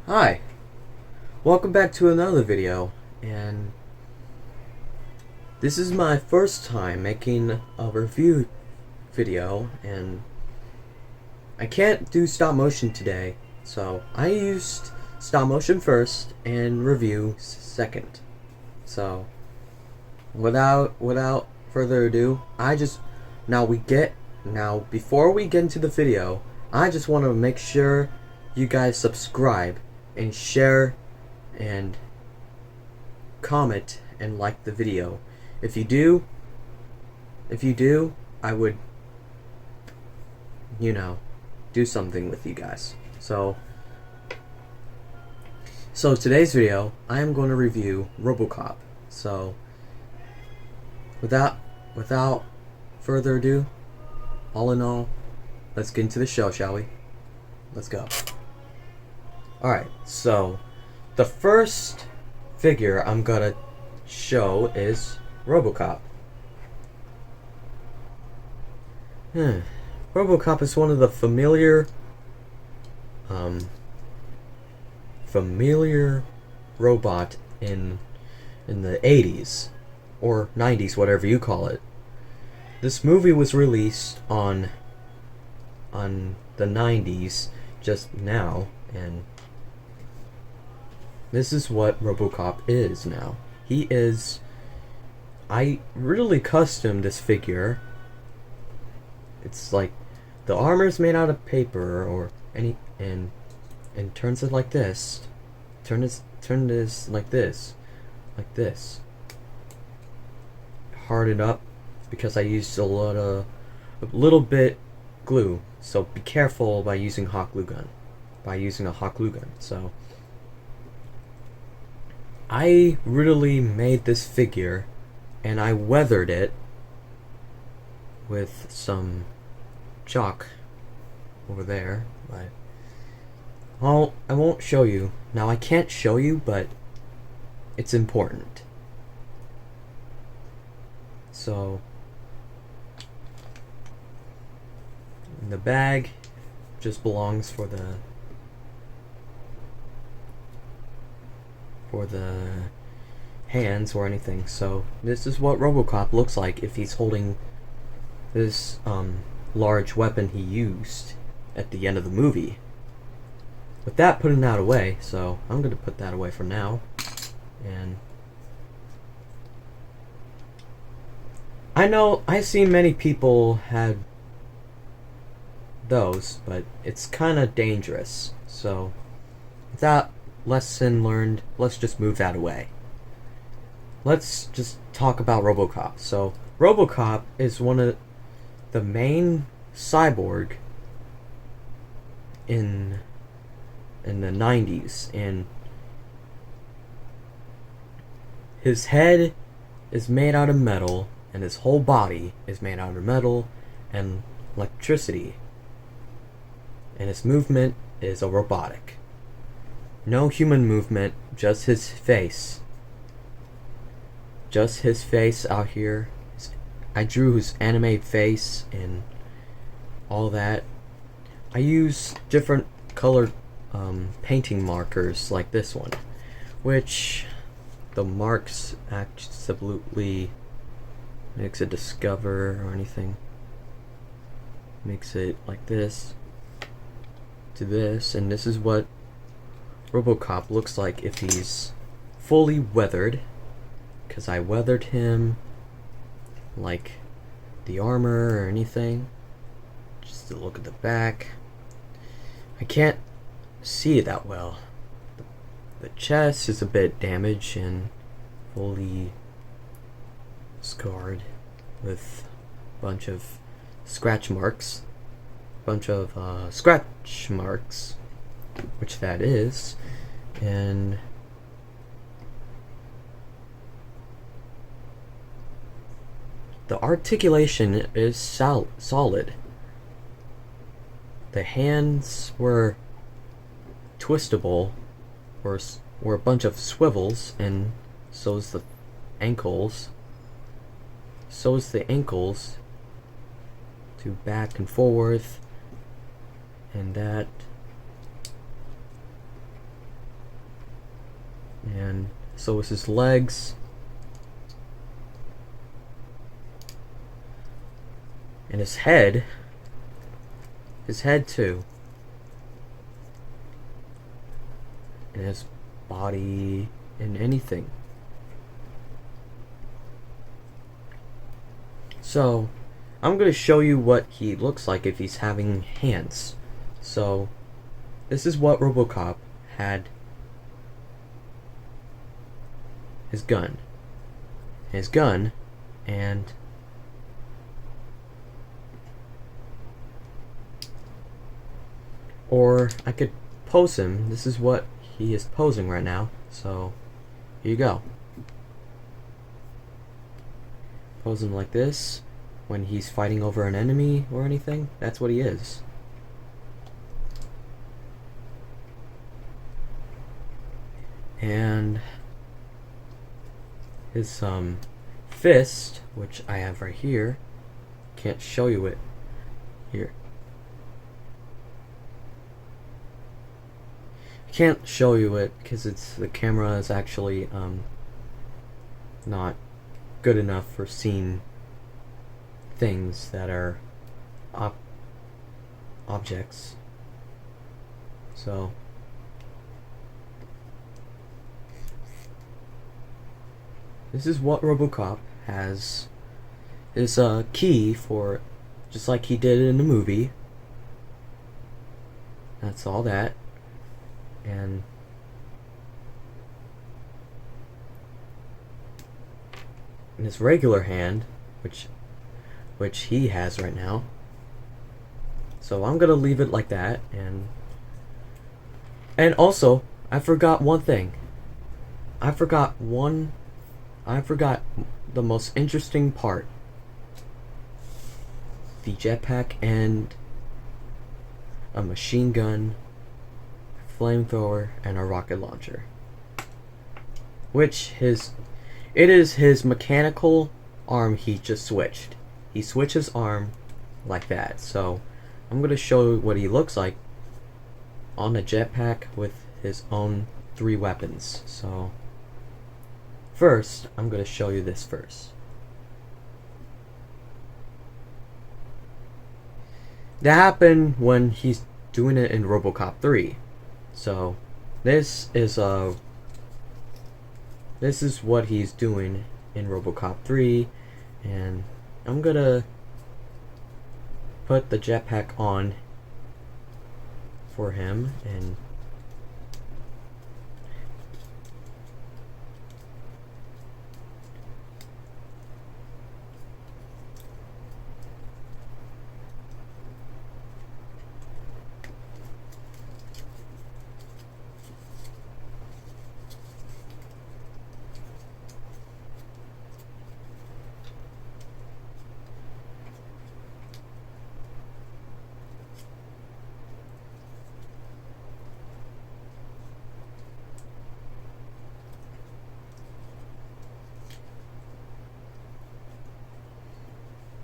Hi, welcome back to another video, and this is my first time making a review video, and I can't do stop motion today, so I used stop motion first and review second. So without further ado, before we get into the video, I just want to make sure you guys subscribe and share and comment and like the video. If you do, I would, do something with you guys. So today's video, I am going to review RoboCop. So without further ado, all in all, let's get into the show, shall we? Let's go. Alright, so the first figure I'm gonna show is RoboCop. RoboCop is one of the familiar robot in the 80s or 90s, whatever you call it. This movie was released on the 90s just now, and this is what RoboCop is now. I really custom this figure. It's like the armor's made out of paper or and turns it like this. Turn this like this. Hard it up because I used a little bit glue. So be careful by using a hot glue gun. So I really made this figure, and I weathered it with some chalk over there, but I won't show you. Now I can't show you, but it's important. So the bag just belongs for the hands or anything. So this is what RoboCop looks like if he's holding this large weapon he used at the end of the movie. With that putting that away, so I'm going to put that away for now. And I know I've seen many people had those, but it's kind of dangerous. So with that lesson learned, let's just move that away. Let's just talk about RoboCop. So RoboCop is one of the main cyborg in the 90s, and his head is made out of metal, and his whole body is made out of metal and electricity, and his movement is a robotic. No human movement, just his face. Just his face out here. I drew his anime face and all that. I use different colored painting markers like this one, which the marks absolutely makes it discover or anything. Makes it like this to this, and this is what RoboCop looks like if he's fully weathered, because I weathered him like the armor or anything. Just to look at the back, I can't see it that well. The chest is a bit damaged and fully scarred with a bunch of scratch marks. Which that is, and the articulation is solid. The hands were twistable, or a bunch of swivels, and so is the ankles. To back and forth, and that and so is his legs. And his head too. And his body and anything. So, I'm going to show you what he looks like if he's having hands. So, this is what RoboCop had. His gun. And or I could pose him. This is what he is posing right now. So, here you go. Pose him like this when he's fighting over an enemy or anything. That's what he is. And his fist, which I have right here, can't show you it here. I can't show you it because the camera is actually not good enough for seeing things that are objects. So this is what RoboCop has. Is a key for, just like he did in the movie. That's all that. And in his regular hand, which he has right now. So I'm gonna leave it like that. And also, I forgot one thing. I forgot the most interesting part. The jetpack and a machine gun, flamethrower, and a rocket launcher. It is his mechanical arm he just switched. He switched his arm like that. So I'm going to show you what he looks like on a jetpack with his own 3 weapons. So first, I'm going to show you this first. That happened when he's doing it in RoboCop 3. So this is what he's doing in RoboCop 3, and I'm gonna put the jetpack on for him. And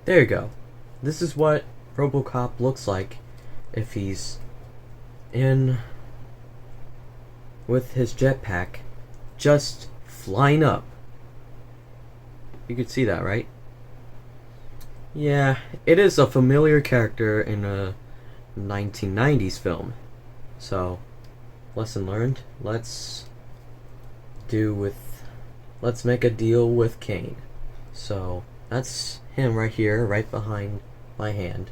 there you go. This is what RoboCop looks like if he's in with his jetpack just flying up. You could see that, right? Yeah, it is a familiar character in a 1990s film. So, lesson learned. Let's make a deal with Kane. So, that's him right here, right behind my hand,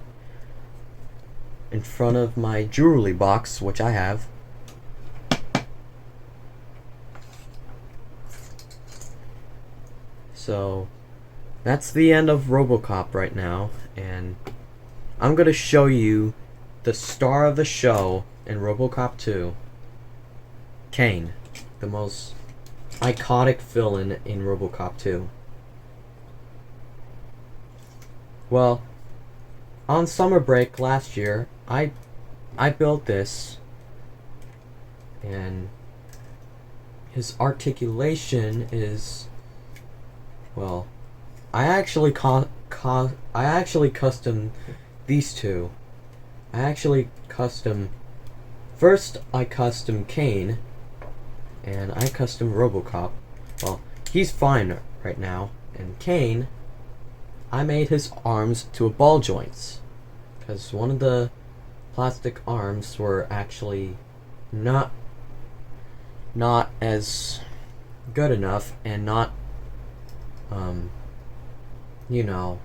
in front of my jewelry box, which I have. So that's the end of RoboCop right now, and I'm gonna show you the star of the show in RoboCop 2, Kane, the most iconic villain in RoboCop 2. Well, on summer break last year, I built this, and his articulation is, well, I actually custom these two. First I custom Kane, and I custom RoboCop. Well, he's fine right now. And Kane, I made his arms to a ball joints, because one of the plastic arms were actually not as good enough, and not you know,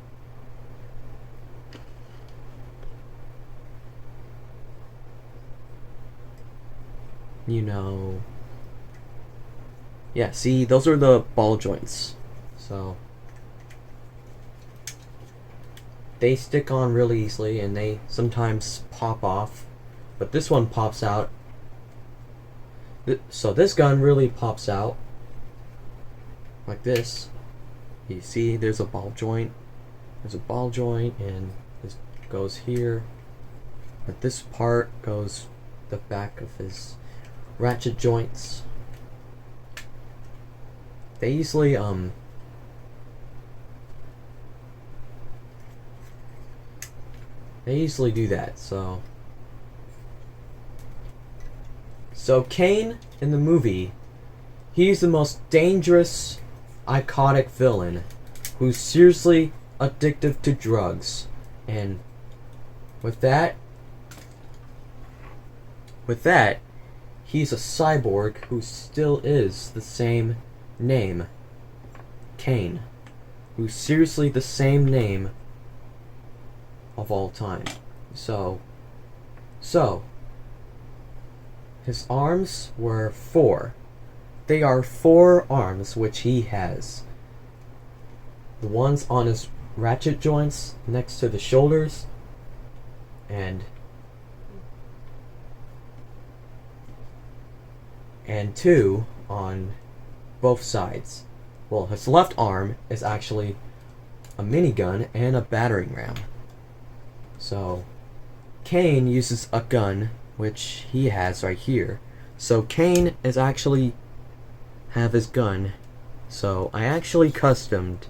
yeah, see, those are the ball joints, so they stick on really easily, and they sometimes pop off, but this one pops out. So this gun really pops out like this. You see, there's a ball joint. There's a ball joint, and this goes here. But this part goes the back of his ratchet joints. They easily do that. So Kane in the movie, he's the most dangerous, iconic villain who's seriously addictive to drugs. And with that, he's a cyborg who still is the same name, Kane, who's seriously the same name of all time. So his arms were 4. They are 4 arms which he has. The ones on his ratchet joints next to the shoulders, and 2 on both sides. Well, his left arm is actually a minigun and a battering ram. So Kane uses a gun which he has right here. So Kane is actually have his gun. So I actually customed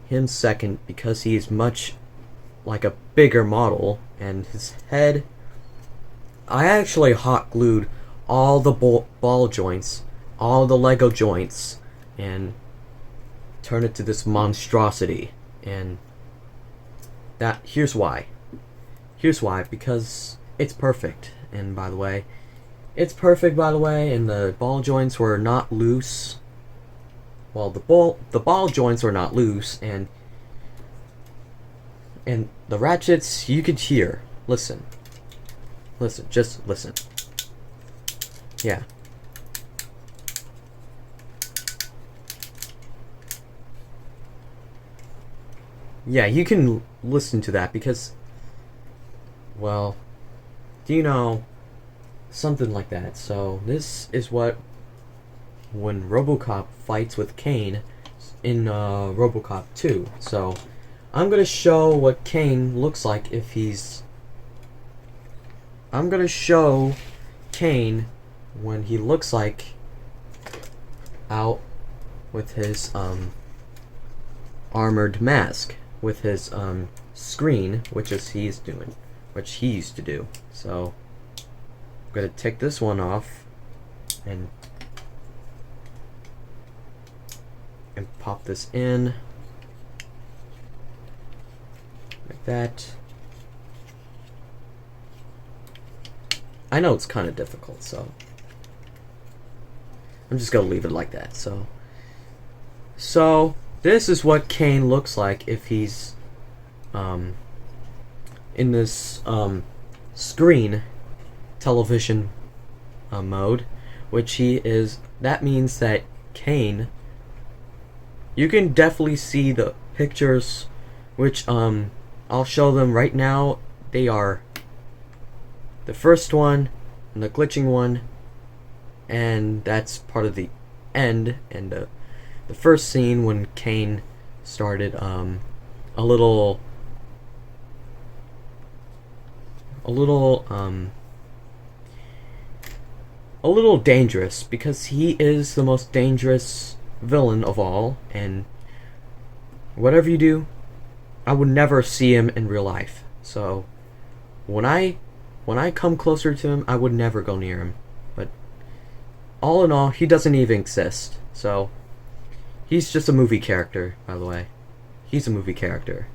him second because he is much like a bigger model, and his head, I actually hot glued all the ball joints, all the Lego joints, and turned it to this monstrosity. And that, here's why, because it's perfect. And by the way, and the ball joints were not loose. Well, the ball joints were not loose, and the ratchets, you could hear. Listen, just listen. Yeah. Yeah, you can listen to that because, well, do you know, something like that. So this is what, when RoboCop fights with Kane in RoboCop 2. So I'm gonna show what Kane looks like if he's. I'm gonna show Kane when he looks like out with his armored mask, with his screen, which he used to do. So I'm gonna take this one off and pop this in like that. I know it's kind of difficult, so I'm just gonna leave it like that. So this is what Kane looks like if he's in this screen television mode, which he is. That means that Kane, you can definitely see the pictures, which I'll show them right now. They are the first one and the glitching one, and that's part of the end, and the first scene when Kane started a little dangerous, because he is the most dangerous villain of all, and whatever you do, I would never see him in real life. So when I come closer to him, I would never go near him. But all in all, he doesn't even exist. So, he's just a movie character, by the way. He's a movie character.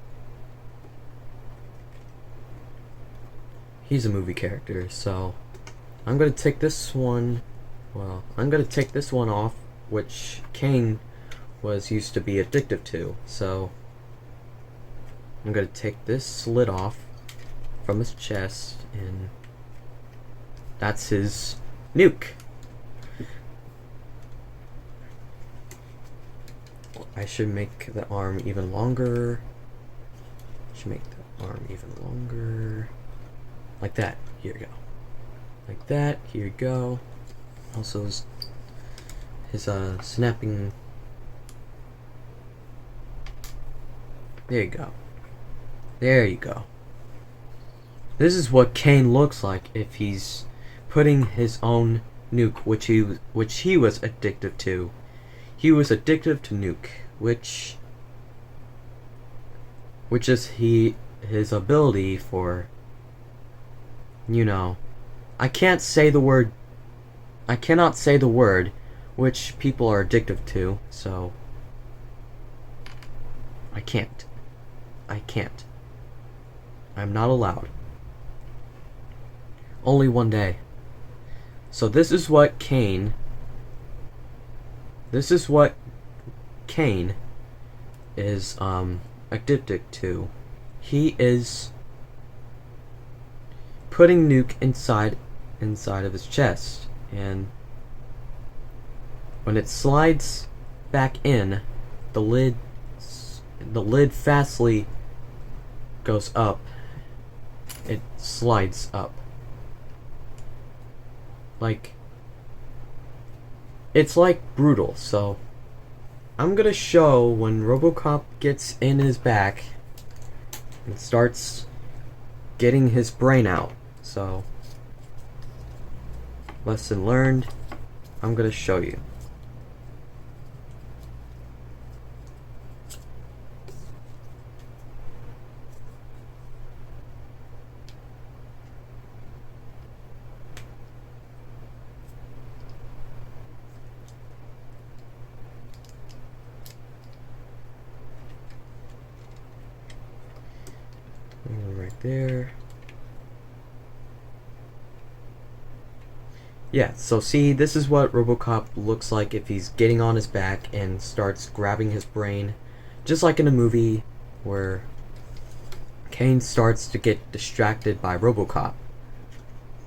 He's a movie character, so I'm gonna take this one. Well, I'm gonna take this one off, which Kane was used to be addictive to. So I'm gonna take this lid off from his chest, and that's his nuke. I should make the arm even longer. Like that. Here we go. Like that. Here you go. Also his snapping. There you go. There you go. This is what Kane looks like if he's putting his own nuke, which he was addicted to. He was addicted to nuke, which is his ability for, you know, I cannot say the word which people are addicted to, so I can't. I'm not allowed. Only one day. So this is what Kane is addicted to. He is putting nuke inside of his chest, and when it slides back in, the lid fastly goes up. It slides up. Like, it's like brutal. So I'm gonna show when RoboCop gets in his back and starts getting his brain out. So, lesson learned, I'm gonna show you. Right there. Yeah, so see, this is what RoboCop looks like if he's getting on his back and starts grabbing his brain. Just like in a movie where Kane starts to get distracted by RoboCop.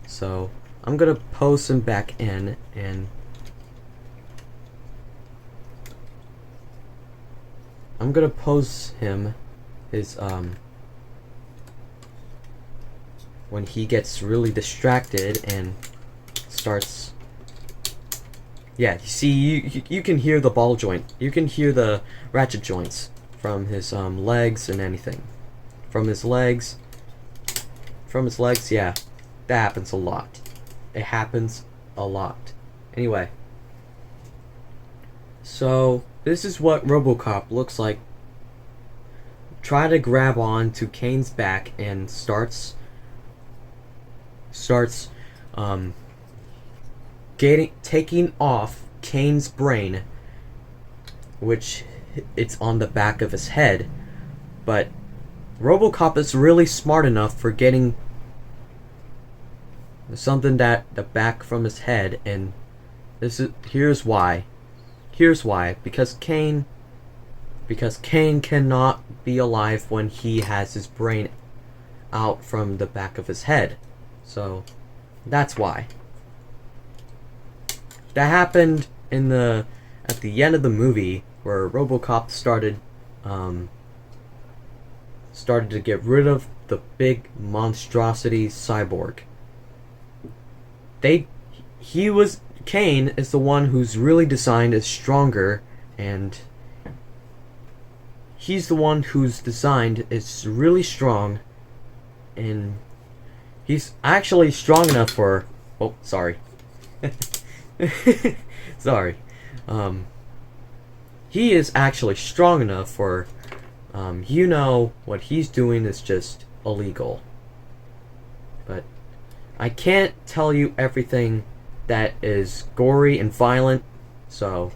So, I'm gonna pose him back in, and I'm gonna pose him his when he gets really distracted and starts, yeah, you see, you can hear the ball joint, you can hear the ratchet joints from his legs and anything. From his legs, yeah, that happens a lot. It happens a lot. Anyway, so this is what RoboCop looks like. Try to grab on to Kane's back and starts taking off Kane's brain, which it's on the back of his head. But RoboCop is really smart enough for getting something that the back from his head, and here's why. Because Kane cannot be alive when he has his brain out from the back of his head. So that's why. That happened at the end of the movie, where RoboCop started to get rid of the big monstrosity cyborg. Kane is the one who's really designed as stronger, and he's the one who's designed is really strong, and he's actually strong enough for, oh, sorry. Sorry. He is actually strong enough for, what he's doing is just illegal. But I can't tell you everything that is gory and violent. So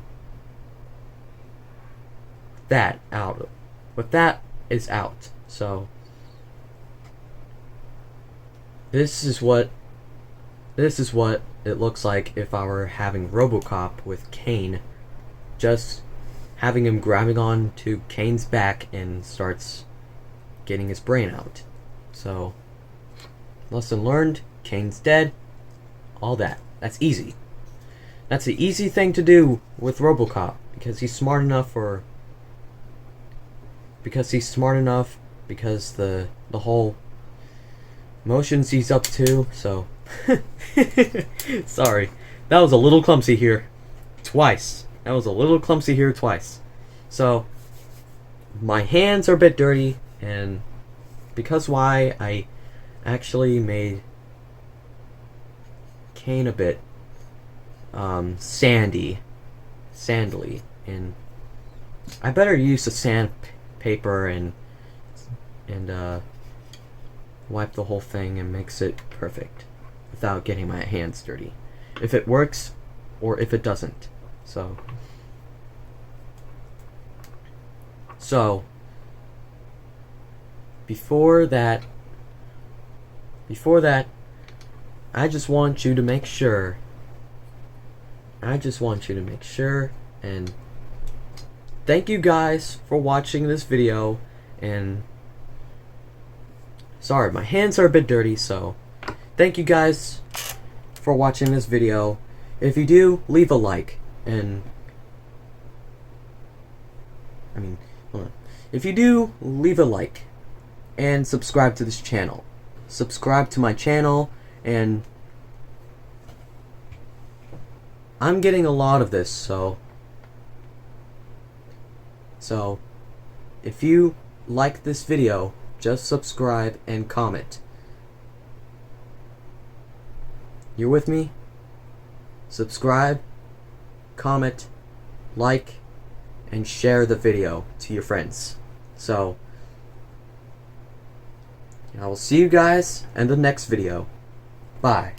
that out. But that is out. So this is what it looks like if I were having RoboCop with Kane, just having him grabbing on to Kane's back and starts getting his brain out. So, lesson learned, Kane's dead, all that. That's easy. That's the easy thing to do with RoboCop, because he's smart enough because the whole motions he's up to, so sorry. That was a little clumsy here. Twice. So my hands are a bit dirty, and because why I actually made Kane a bit sandily, and I better use the sandpaper and wipe the whole thing and makes it perfect without getting my hands dirty, if it works or if it doesn't. So before that, I just want you to make sure, and thank you guys for watching this video. And sorry, my hands are a bit dirty, so thank you guys for watching this video. If you do, leave a like, and if you do, leave a like and subscribe to this channel. Subscribe to my channel, and I'm getting a lot of this, so if you like this video, just subscribe and comment. You're with me? Subscribe, comment, like, and share the video to your friends. So I will see you guys in the next video. Bye.